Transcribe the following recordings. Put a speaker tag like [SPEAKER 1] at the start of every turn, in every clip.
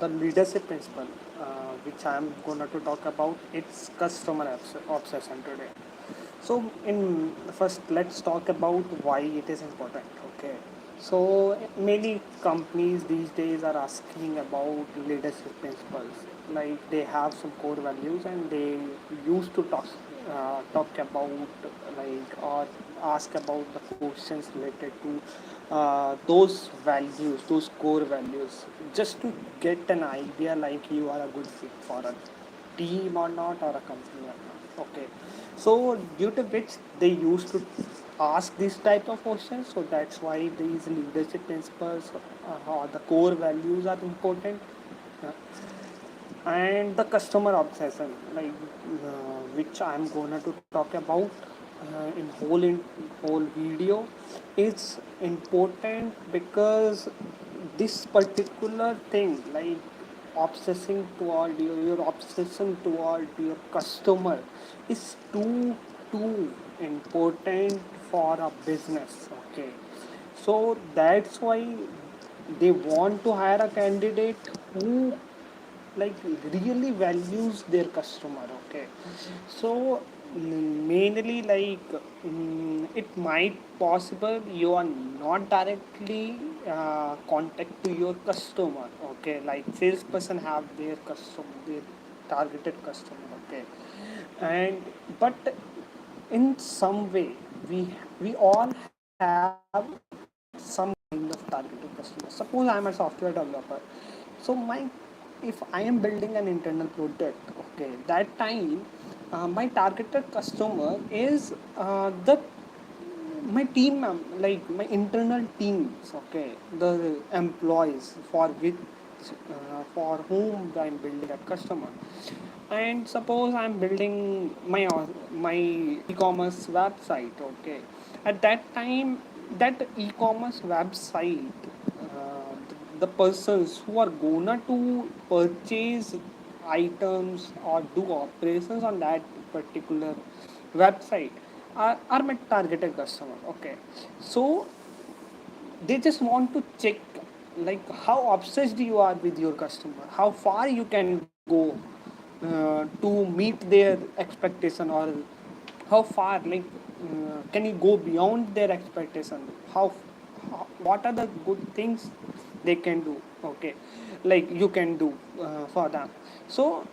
[SPEAKER 1] the leadership principle, which I'm gonna to talk about, it's customer obsession today. So, in first, let's talk about why it is important. Okay. So, many companies these days are asking about leadership principles. Like they have some core values, and they used to talk about or ask about the questions related to those values, those core values, just to get an idea like you are a good fit for a team or not, or a company or not. Okay, so due to which they used to ask this type of questions. So that's why these leadership principles or the core values are important. Uh, and the customer obsession, which I'm gonna to talk about in whole video, is important because this particular thing, like obsessing toward your obsession toward your customer, is too important for a business. Okay, so that's why they want to hire a candidate who like really values their customer. Okay, so mainly it might possible you are not directly contact to your customer. Okay, like salesperson have their customer, their targeted customer. Okay, and but in some way we all have some kind of targeted customer. Suppose I'm a software developer, so if I am building an internal product, okay, that time my targeted customer is the my like my internal teams. Okay, the employees for whom I'm building that customer. And suppose I'm building my e-commerce website. Okay, at that time, that e-commerce website, the persons who are gonna to purchase items or do operations on that particular website are my targeted customer. Okay, so they just want to check like how obsessed you are with your customer, how far you can go to meet their expectation, or how far can you go beyond their expectation, what are the good things they can do. Okay, like you can do for them. So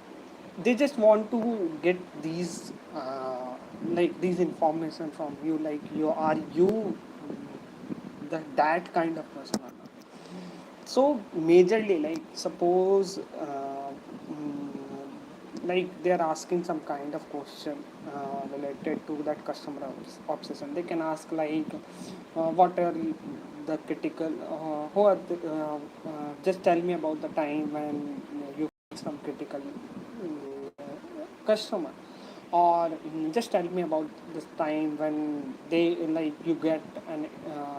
[SPEAKER 1] they just want to get these these information from you, like you are you that kind of person or not. So majorly, like suppose like they are asking some kind of question related to that customer obsession. They can ask like what are the critical who are just tell me about the time when you face some critical customer, or just tell me about this time when they like you get an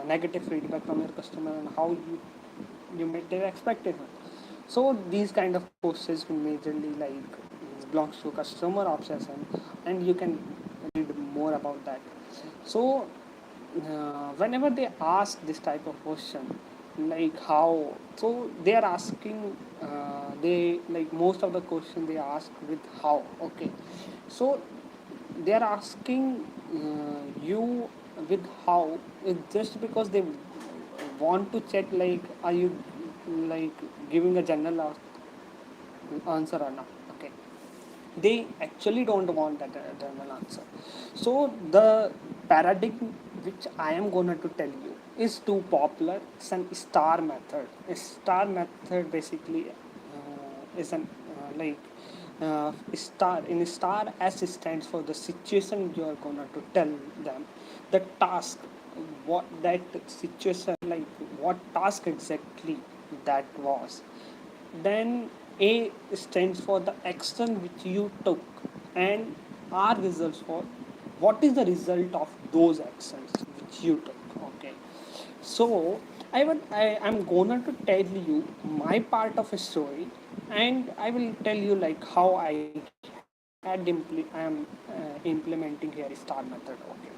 [SPEAKER 1] negative feedback from your customer, and how you met their expectation. So these kind of questions majorly belongs to customer obsession, and you can read more about that. So whenever they ask this type of question, like how, so they are asking they like most of the question they ask with how. Okay, so they are asking you with how, just because they want to check like are you like giving a general answer or not. Okay, they actually don't want that general answer. So the paradigm which I am going to tell you is too popular. It's an star method. A star method basically is an star. In star, S stands for the situation you are going to tell them, the task, what that situation, like what task exactly that was. Then A stands for the action which you took, and R results for what is the result of those actions which you took. Okay, so I'm gonna to tell you my part of a story, and I will tell you like how I am implementing here star method. Okay,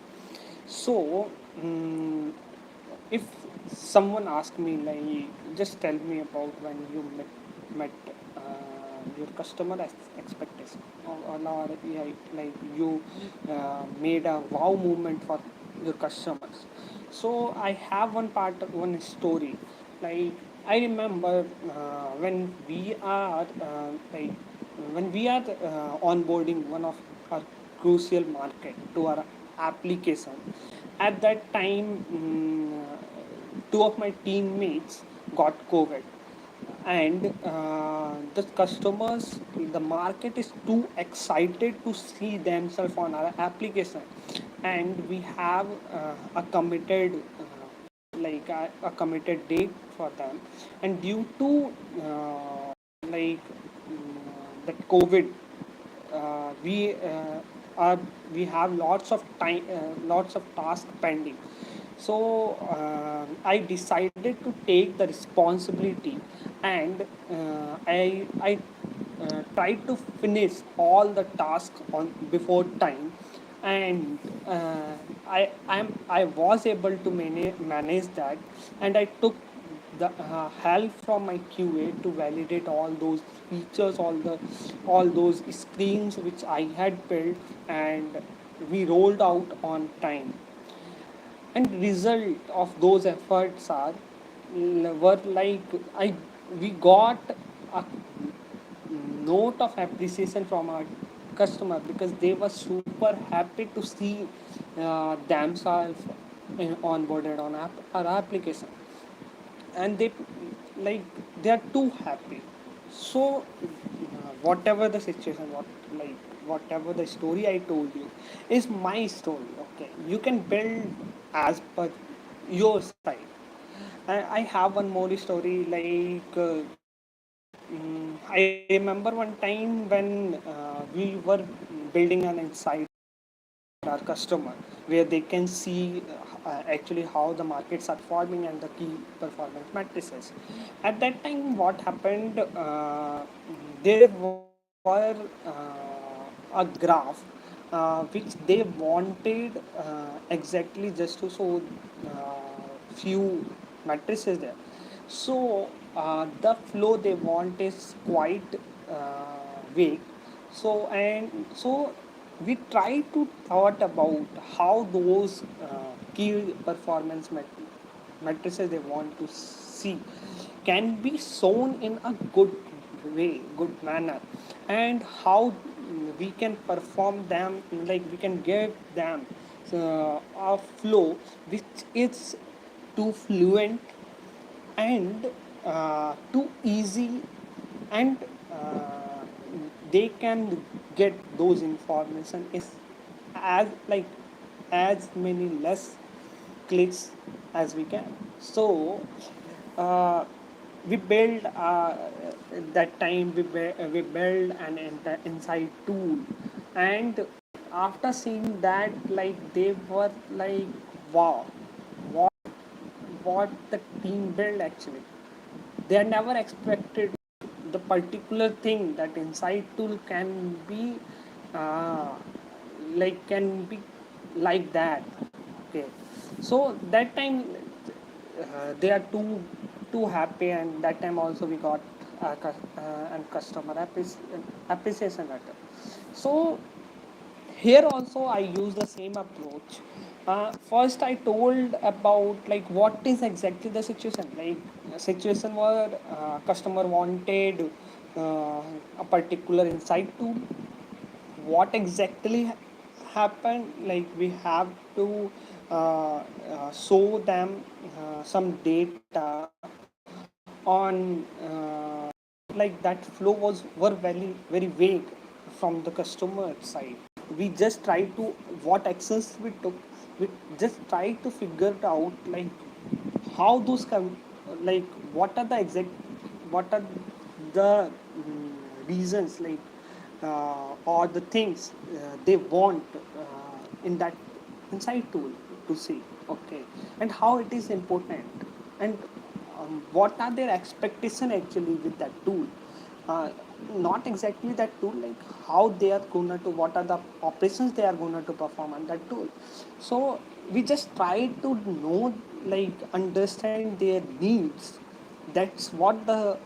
[SPEAKER 1] so if someone asks me like just tell me about when you met met your customer expectation, or like you made a wow movement for your customers. So I have one story. Like I remember when we are onboarding one of our crucial market to our application. At that time, two of my teammates got COVID, and the customers, the market is too excited to see themselves on our application, and we have a committed a committed date for them, and due to like that COVID, are we have lots of time, lots of tasks pending. So I decided to take the responsibility, and I tried to finish all the tasks on before time, and I was able to manage that, and I took the help from my QA to validate all those features, all those screens which I had built, and we rolled out on time. And result of those efforts are were like I we got a note of appreciation from our customer, because they were super happy to see themselves onboarded on our application, and like they are too happy. So whatever the situation, whatever the story I told you is my story. Okay, you can build as per your side. I have one more story. I remember one time when we were building an insight our customer, where they can see actually how the markets are forming and the key performance matrices. At that time, what happened? There were a graph which they wanted exactly just to show few matrices there. So the flow they want is quite vague. So we try to thought about how those key performance matrices they want to see can be shown in a good way, good manner, and how we can perform them, like we can give them a flow which is too fluent and too easy, and uh, they can get those information is as like as many less clicks as we can. So uh, we build that time we build an inside tool, and after seeing that, like they were like, wow, what what the team built actually. They never expected the particular thing that inside tool can be uh, can be like that. Okay, so that time they are too happy, and that time also we got and customer appreciation letter. So here also I use the same approach. First I told about like what is exactly the situation, like a situation where customer wanted a particular insight tool. What exactly happened, like we have to show them some data on like that flow was were very vague from the customer side. We just try to what actions we took, we just try to figure it out, like how those like what are the exact, what are the reasons, like or the things they want in that insight tool to see. Okay, and how it is important, and what are their expectation actually with that tool. uh, Not exactly that tool, like how they are gonna to, what are the operations they are gonna to perform on that tool. So we just try to know, like understand their needs. That's what the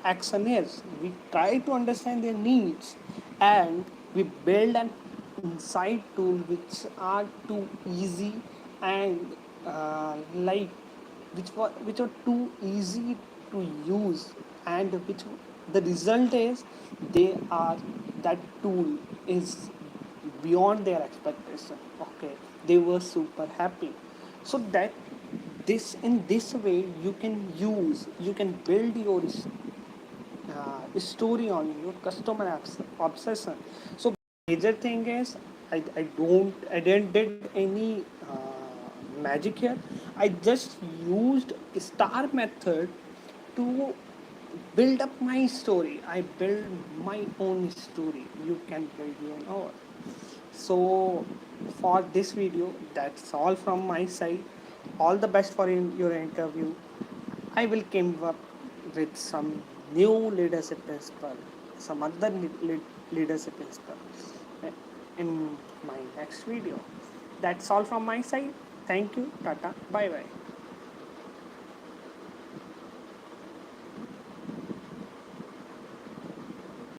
[SPEAKER 1] action is. We try to understand their needs, and we build an insight tool which are too easy and like which are too easy to use, and which the result is they are that tool is beyond their expectation. Okay, they were super happy. So that this in this way you can build your story on your customer obsession. So major thing is I didn't did any magic here. I just used star method to build up my story. I build my own story. You can build your own. So for this video, that's all from my side. All the best for your interview. I will come up with some new leadership principle, some other leadership principle in my next video. That's all from my side. Thank you. Tata. Bye bye.